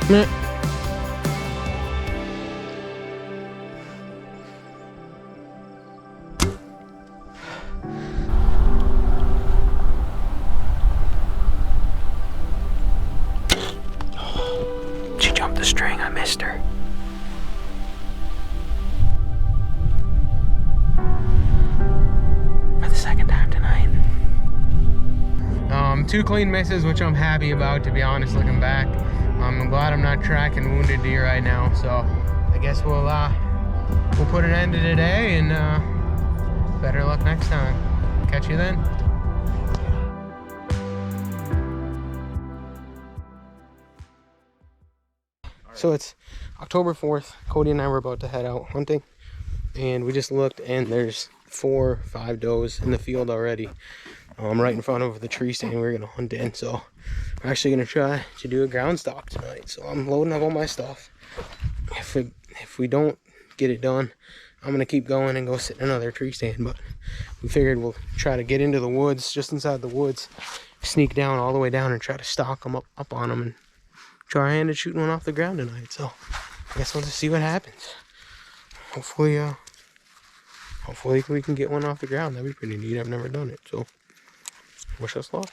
Meh. She jumped the string. I missed her. For the second time tonight. 2 clean misses, which I'm happy about, to be honest, looking back. I'm glad I'm not tracking wounded deer right now, so I guess we'll put an end to today, and better luck next time. Catch you then. So it's October 4th. Cody and I were about to head out hunting, and we just looked, and there's 4 or 5 does in the field already. Right in front of the tree stand we're gonna hunt in. So we're actually gonna try to do a ground stalk tonight. So I'm loading up all my stuff. If we don't get it done, I'm gonna keep going and go sit in another tree stand. But we figured we'll try to get into the woods, just inside the woods, sneak down all the way down and try to stalk them up on them and try our hand at shooting one off the ground tonight. So I guess we'll just see what happens. Hopefully we can get one off the ground. That'd be pretty neat. I've never done it, so wish us luck.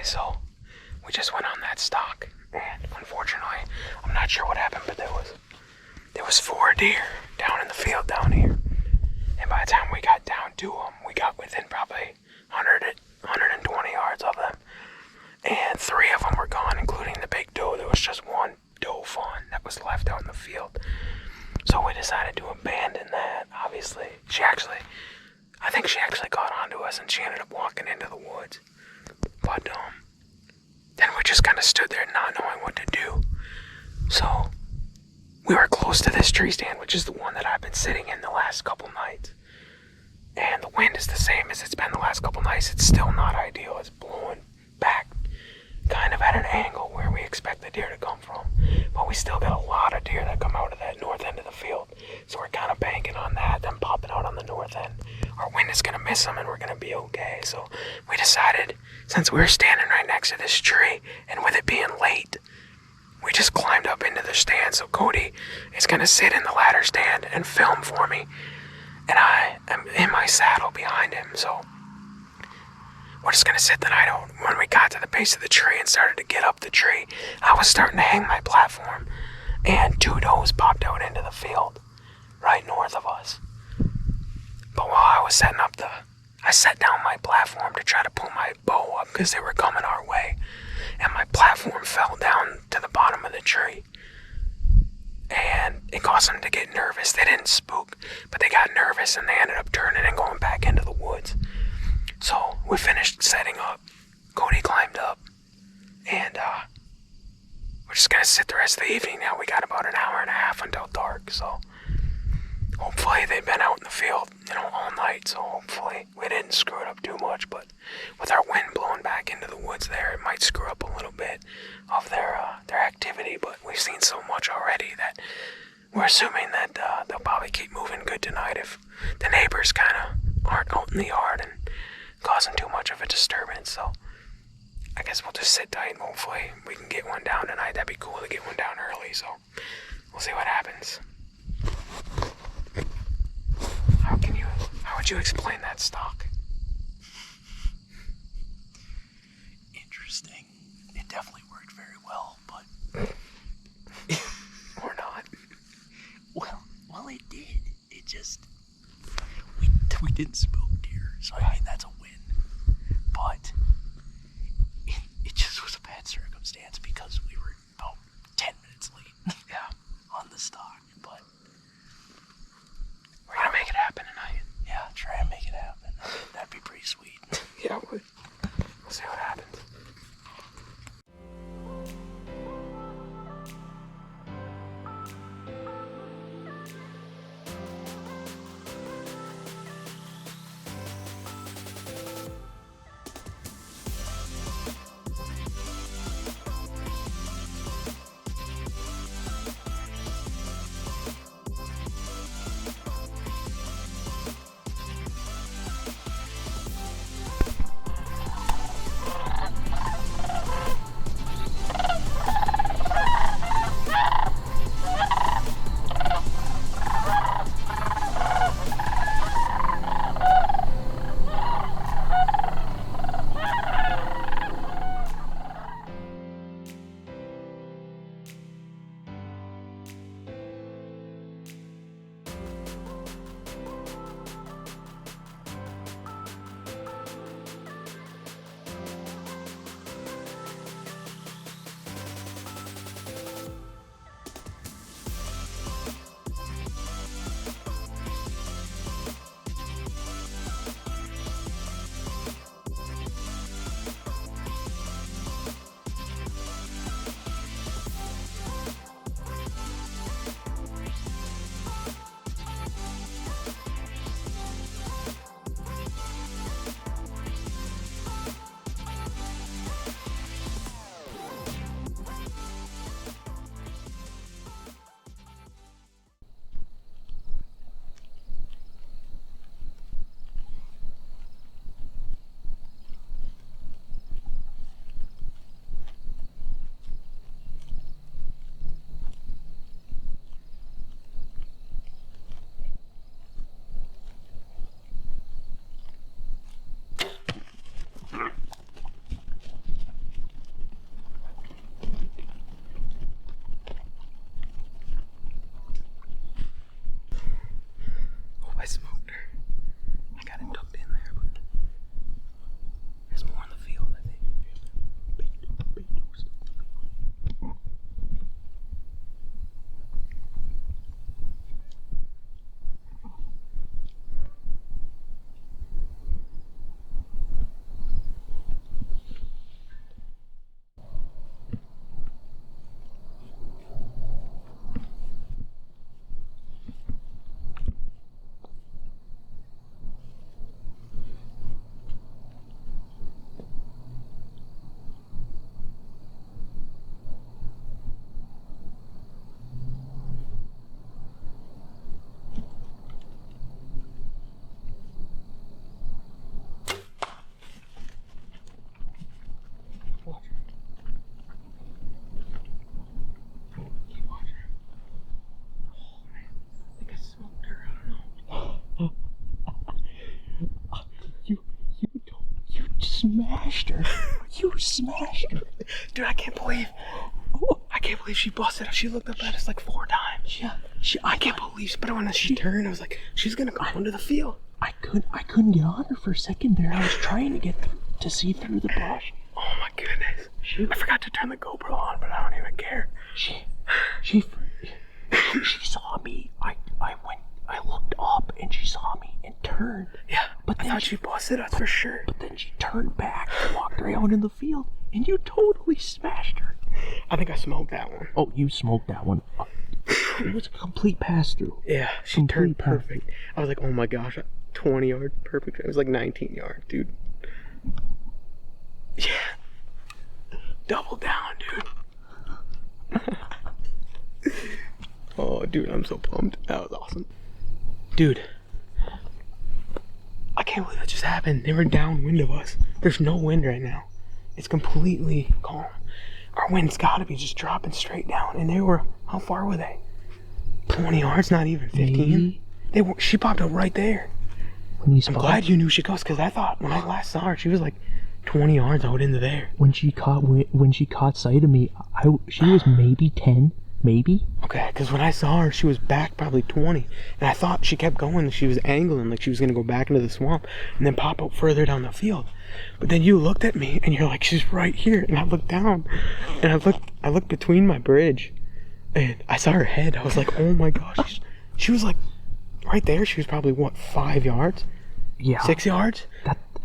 So we just went on that stalk, and unfortunately, I'm not sure what happened, but there was 4 deer down in the field down here, and by the time we got down to them, we got within probably 120 yards of them, and 3 of them were gone, including the big doe. There was just 1 doe fawn that was left out in the field, so we decided to abandon that. Obviously, I think she actually caught onto us, and she ended up walking into the woods. But then we just kind of stood there not knowing what to do. So we were close to this tree stand, which is the one that I've been sitting in the last couple nights. And the wind is the same as it's been the last couple nights. It's still not ideal. It's blowing back kind of at an angle where we expect the deer to come from. But we still got a lot of deer that come out of that north end of the field. So we're kind of banking on that, then popping out on the north end. Our wind is going to miss them and we're going to be okay. So we decided, since we were standing right next to this tree, and with it being late, we just climbed up into the stand. So Cody is going to sit in the ladder stand and film for me. And I am in my saddle behind him. So we're just going to sit the night out. When we got to the base of the tree and started to get up the tree, I was starting to hang my platform, and 2 does popped out into the field right north of us. But while I was setting up I set down my platform to try to pull my bow up because they were coming our way, and my platform fell down to the bottom of the tree, and it caused them to get nervous. They didn't spook, but they got nervous, and they ended up turning and going back into the woods. So we finished setting up. Cody climbed up, and we're just gonna sit the rest of the evening now. We got about an hour and a half until dark, so hopefully they've been out in the field, all night, so hopefully we didn't screw it up too much. But with our wind blowing back into the woods there, it might screw up a little bit of their activity. But we've seen so much already that we're assuming that they'll probably keep moving good tonight if the neighbors kind of aren't out in the yard and causing too much of a disturbance. So I guess we'll just sit tight and hopefully we can get one down tonight. That'd be cool to get one down early, so we'll see what happens. How would you explain that stalk? Interesting. It definitely worked very well, but or not. Well, it did. It just we didn't spook deer, so I mean that's a win. But it just was a bad circumstance because we were about 10 minutes late. Yeah. On the stalk, but we're gonna make it happen tonight. Yeah, try and make it happen. That'd be pretty sweet. Yeah, it would. We'll see what happens. smashed her. You smashed her. Dude, I can't believe she busted. She looked up at us like 4 times. Yeah. I can't believe. But when she turned, I was like, she's gonna go into the field. I couldn't get on her for a second there. I was trying to get to see through the brush. Oh my goodness. I forgot to turn the GoPro on, but I don't even care. She saw me. I looked up and she saw me and turned. Yeah, but I thought she busted us for sure. But then she turned back and walked right out in the field, and you totally smashed her. I think I smoked that one. Oh, you smoked that one. It was a complete pass-through. Yeah, she turned perfect. I was like, oh my gosh, 20 yard perfect. It was like 19 yards, dude. Yeah. Double down, dude. Oh, dude, I'm so pumped. That was awesome. Dude, I can't believe that just happened. They were downwind of us. There's no wind right now. It's completely calm. Our wind's gotta be just dropping straight down. And they were, how far were they? 20 yards, not even 15. Maybe. She popped up right there. I'm glad you knew she goes, because I thought when I last saw her, she was like 20 yards out into there. When she caught sight of me, she was maybe 10. Maybe. Okay, because when I saw her, she was back probably 20. And I thought she kept going. She was angling like she was going to go back into the swamp and then pop up further down the field. But then you looked at me and you're like, she's right here. And I looked down and I looked between my bridge and I saw her head. I was like, oh my gosh. She was like right there. She was probably, what, 5 yards? Yeah. 6 yards?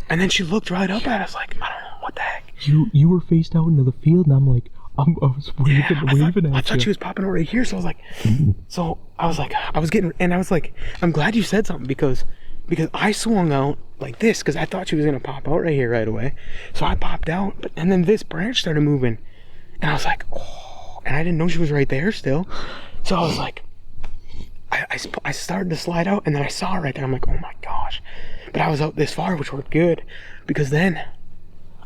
And then she looked right up at us like, I don't know, what the heck? You were faced out into the field and I'm like, I was waving at you. I thought she was popping over right here, so I was like, I'm glad you said something because I swung out like this because I thought she was gonna pop out right here right away. So I popped out, and then this branch started moving, and I was like, oh, and I didn't know she was right there still. So I was like, I started to slide out, and then I saw her right there. I'm like, oh my gosh, but I was out this far, which worked good because then.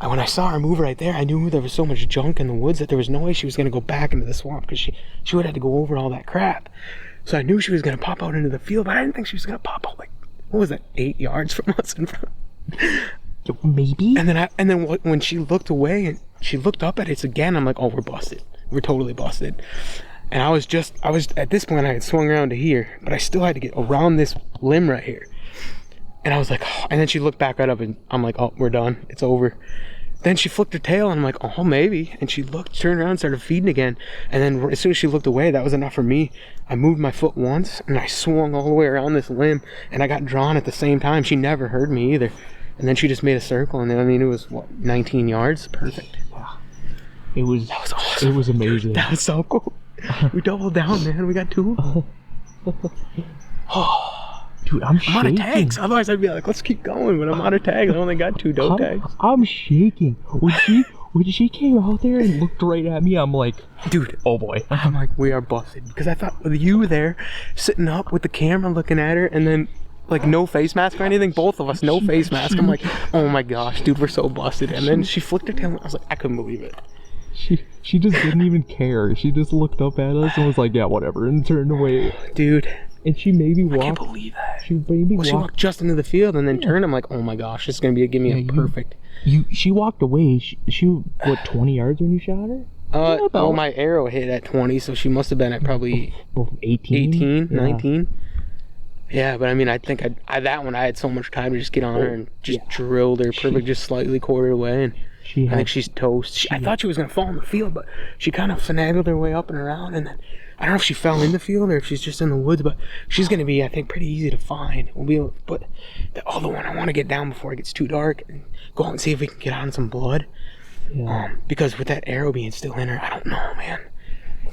When I saw her move right there, I knew there was so much junk in the woods that there was no way she was going to go back into the swamp because she would have to go over all that crap. So I knew she was going to pop out into the field, but I didn't think she was going to pop out like, what was that, 8 yards from us in front? Maybe. And then when she looked away and she looked up at us again, I'm like, oh, we're busted. We're totally busted. And I was at this point, I had swung around to here, but I still had to get around this limb right here. And I was like, oh. And then she looked back right up and I'm like, oh, we're done. It's over. Then she flicked her tail and I'm like, oh, maybe. And she turned around and started feeding again. And then as soon as she looked away, that was enough for me. I moved my foot once and I swung all the way around this limb and I got drawn at the same time. She never heard me either. And then she just made a circle and then, I mean, it was, what, 19 yards? Perfect. Wow. That was awesome. It was amazing. That was so cool. We doubled down, man. We got 2 of them. Oh. Dude, I'm shaking. out of tags. Otherwise, I'd be like, let's keep going. But I'm out of tags. I only got 2 doe tags. I'm shaking. When she came out there and looked right at me, I'm like, dude, oh boy. I'm like, we are busted. Because I thought with you there, sitting up with the camera looking at her, and then like no face mask or anything. Both of us, no face mask. I'm like, oh my gosh, dude, we're so busted. And then she flicked her tail. And I was like, I couldn't believe it. She just didn't even care. She just looked up at us and was like, yeah, whatever, and turned away. Dude. And she maybe walked. I can't believe that. She walked just into the field and then turned. I'm like, oh my gosh, this is gonna give me a perfect. She walked away. She what, 20 yards when you shot her? Oh, my arrow hit at 20, so she must have been at probably 18, 19. Yeah, but I mean, I think that one I had so much time to just get on her and just drilled her perfect, just slightly quartered away, and I think she's toast. I thought she was gonna fall in the field, but she kind of finagled her way up and around, and then I don't know if she fell in the field or if she's just in the woods, but she's gonna be, I think, pretty easy to find. We'll be able to put the other one. I want to get down before it gets too dark and go out and see if we can get on some blood. Yeah. Because with that arrow being still in her, I don't know, man.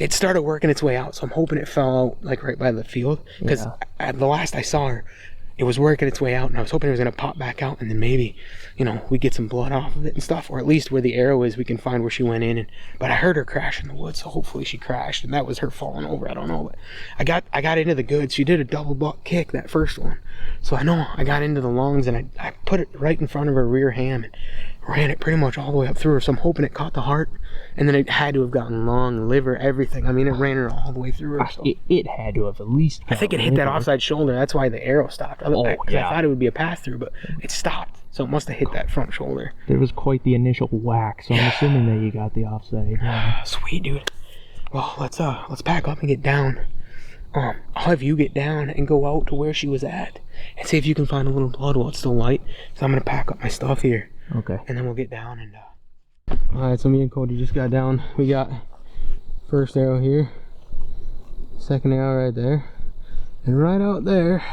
It started working its way out, so I'm hoping it fell out like right by the field. Because at the last I saw her, it was working its way out, and I was hoping it was gonna pop back out, and then maybe, we get some blood off of it and stuff, or at least where the arrow is, we can find where she went in. But I heard her crash in the woods, so hopefully she crashed, and that was her falling over. I don't know, but I got into the goods. She did a double buck kick, that first one, so I know I got into the lungs, and I put it right in front of her rear ham, ran it pretty much all the way up through her. So I'm hoping it caught the heart, and then it had to have gotten lung, liver, everything. I mean, it ran her all the way through her. So. It had to have at least. I think it hit that offside shoulder. That's why the arrow stopped. I thought it would be a pass through, but it stopped. So it must have hit that front shoulder. There was quite the initial whack, so I'm assuming that you got the offside. Yeah. Sweet, dude. Well, let's pack up and get down. I'll have you get down and go out to where she was at and see if you can find a little blood while it's still light. So I'm gonna pack up my stuff here. Okay. And then we'll get down and. All right, so me and Cody just got down. We got first arrow here, second arrow right there, and right out there,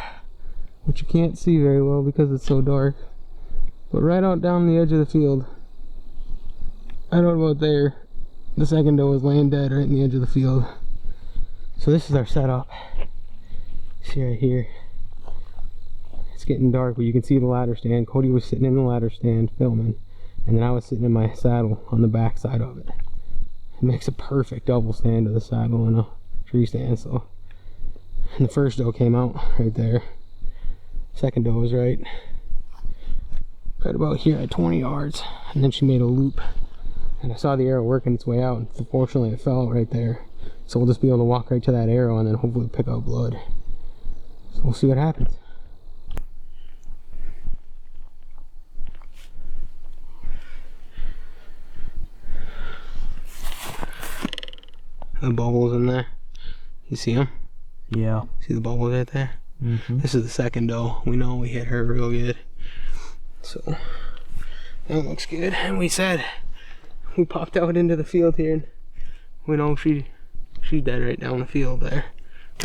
which you can't see very well because it's so dark, but right out down the edge of the field, right out about there, the second doe was laying dead right in the edge of the field. So this is our setup. See right here. It's getting dark, but you can see the ladder stand. Cody was sitting in the ladder stand filming, and then I was sitting in my saddle on the back side of it. It makes a perfect double stand to the saddle and a tree stand. So, and the first doe came out right there. Second doe was right about here at 20 yards, and then she made a loop, and I saw the arrow working its way out, and unfortunately it fell out right there. So we'll just be able to walk right to that arrow and then hopefully pick out blood. So we'll see what happens. The bubbles in there. You see them? Yeah. See the bubbles right there? Mm-hmm. This is the second doe. We know we hit her real good. So that looks good. And we popped out into the field here, and we know she's dead right down the field there.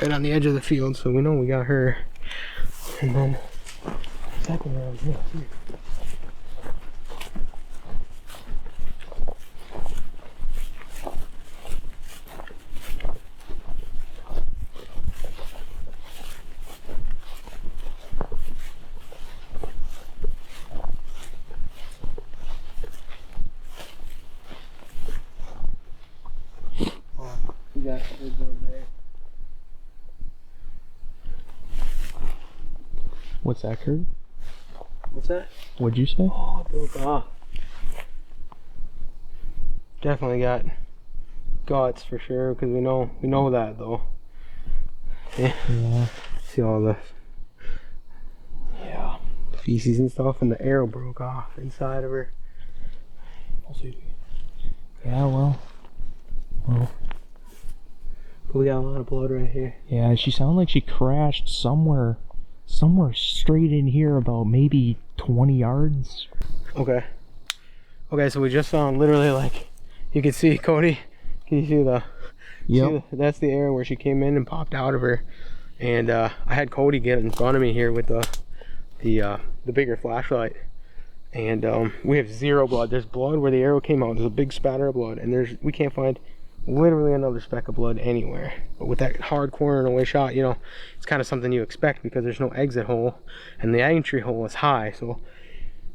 Right on the edge of the field, so we know we got her. And then second round here. Got a big one there. What's that, Curt? What's that? What'd you say? Oh, it broke off. Definitely got guts for sure, because we know that though. Yeah. See all the feces and stuff, and the arrow broke off inside of her. I'll see. Yeah, well. We got a lot of blood right here. Yeah, she sounded like she crashed somewhere straight in here, about maybe 20 yards. Okay, so we just found literally, like, you can see, Cody, can you see the, that's the area where she came in and popped out of her. And I had Cody get in front of me here with the bigger flashlight. And we have zero blood. There's blood where the arrow came out. There's a big spatter of blood, and we can't find literally another speck of blood anywhere. But with that hard corner and away shot, it's kind of something you expect because there's no exit hole, and the entry hole is high. So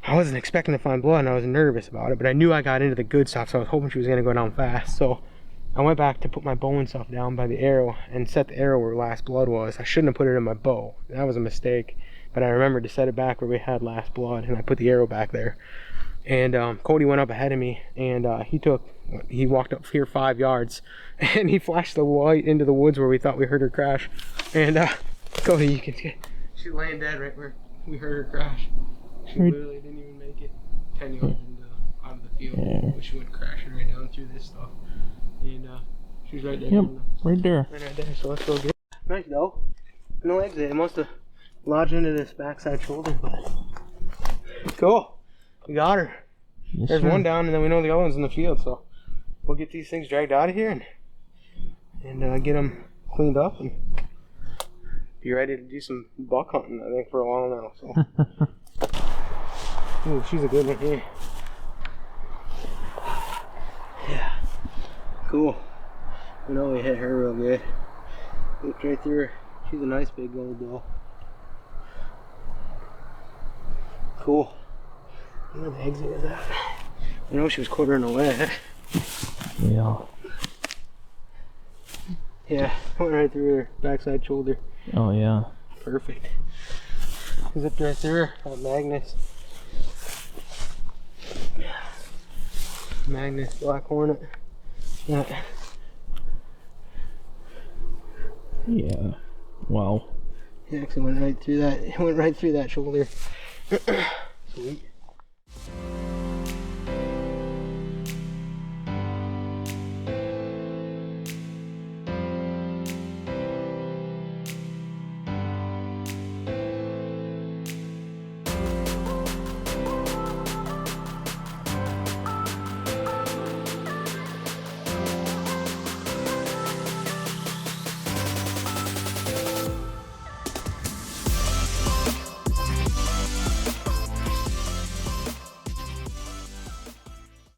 I wasn't expecting to find blood, and I was nervous about it, but I knew I got into the good stuff, so I was hoping she was going to go down fast. So I went back to put my bow and stuff down by the arrow and set the arrow where last blood was. I shouldn't have put it in my bow. That was a mistake, but I remembered to set it back where we had last blood, and I put the arrow back there. And Cody went up ahead of me, and he walked up here 5 yards, and he flashed the light into the woods where we thought we heard her crash. And Cody, you can see she's laying dead right where we heard her crash. She literally didn't even make it 10 yards out of the field. Yeah. But she went crashing right down through this stuff. And she's right there. Yep, right there. Right there, so let's go get it. Nice though. No exit. It must have lodged into this backside shoulder, but cool. We got her. Yes, There's sir. one down, and then we know the other one's in the field, so we'll get these things dragged out of here and get them cleaned up and be ready to do some buck hunting, I think, for a while now. So, ooh, she's a good one here. Yeah, cool. We know we hit her real good. Looked right through her. She's a nice big gold doe. Cool. Where the exit is at? I know she was quartering away. Yeah. Yeah, went right through her backside shoulder. Oh, yeah. Perfect. Zipped right through her on magnets. Magnus black hornet. That. Yeah. Wow. He actually went right through that. He went right through that shoulder. Sweet.